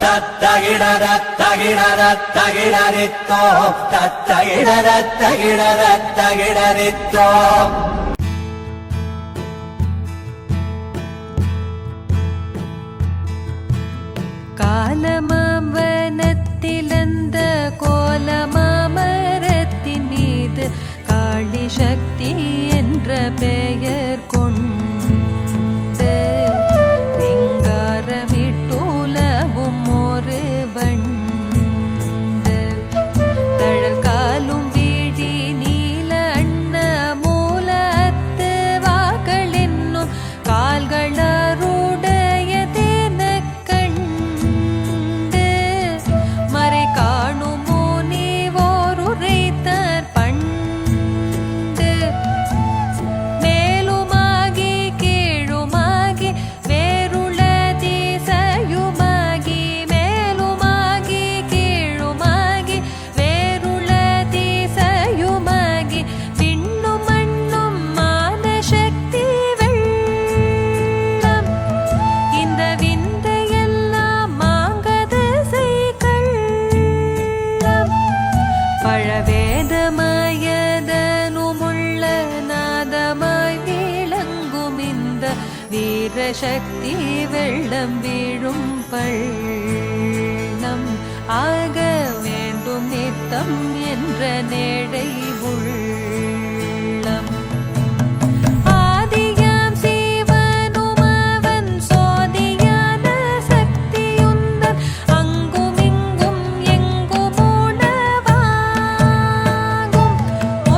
தத்தகிடரத்தகிடரித்தோ தத்தகிடரத்தகிடரத்தகிடரித்தோ காலமாவனத்திலந்த கோலமாமரத்தின் மீது காளி சக்தி என்ற பெயர் கொண்டு சிங்காரமிட்டுலவும் ஒரு வண்டு தழல் காலும் வீழி நீல அண்ண மூலத்து வாக்கள் என்னும் கால்களருடையதென கண்டு மறை காணும் முனிவோருரைத்தார் பண்டு மேலுமாகி கீழுமாகி வேறுள திசையுமாகி மேலுமாகி கீழுமாகி வேறுள திசையுமாகி விண்ணும் மண்ணும் மான சக்தி வெள்ளம் இந்த விந்தையெல்லாம் மாங்கதிசைகள் பழவேதமாயதனுமுள்ள நாதமாய் விளங்கும் இந்த வீரசக்தி வெள்ளம் வீழும் பள்ளம் ஆக வேண்டும் நித்தம் என்ற நேடை உள்ளம் ஆதியாம் சிவனும் அவன் சோதியான சக்தியுந்தன் அங்குமிங்கும் எங்கும் உணவாகும்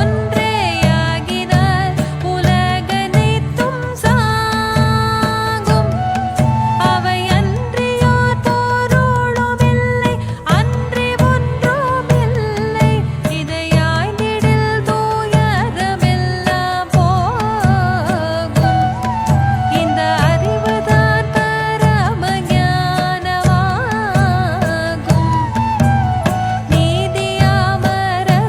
ஒன்றேயாகினால் உலகனைத்தும் சாகும் அவை அன்றியோர் பொருளுமில்லை அன்றி ஒன்றுமில்லை இதை ஆய்ந்திடில் தூயரமெல்லாம் போகும் இந்த அறிவுதான் பரம ஞானமாகும் நீதியாமரசு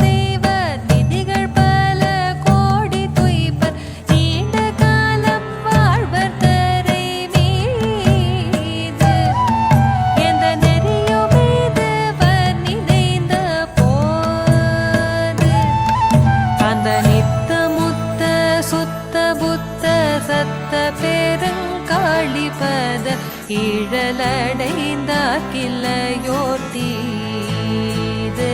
செய்வர் நிதிகள் பல கோடி துய்ப்பர் நீண்ட காலம் வாழ்வர் தரை மீது எந்த நெறியும் இதுவர் நினைந்த போது அந்த நித்த முத்த சுத்த புத்த சத்த பெருங்காளிபத ஈழலடைந்தாக்கில்லையோர் தீது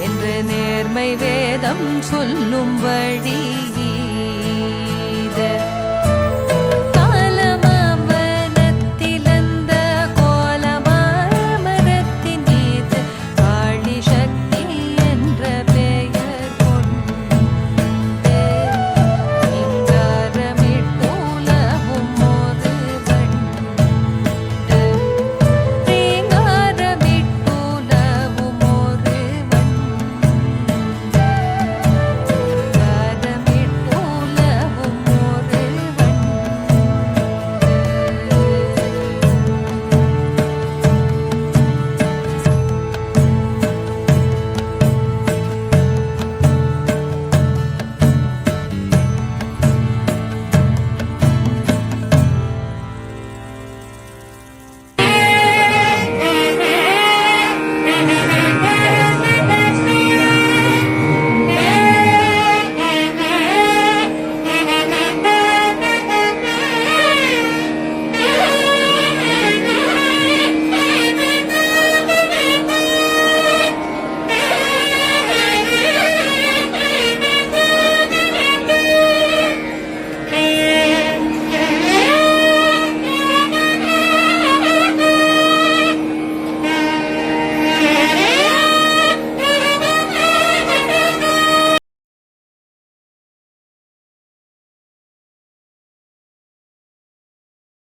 என்று நேர்மை வேதம் சொல்லும் வழி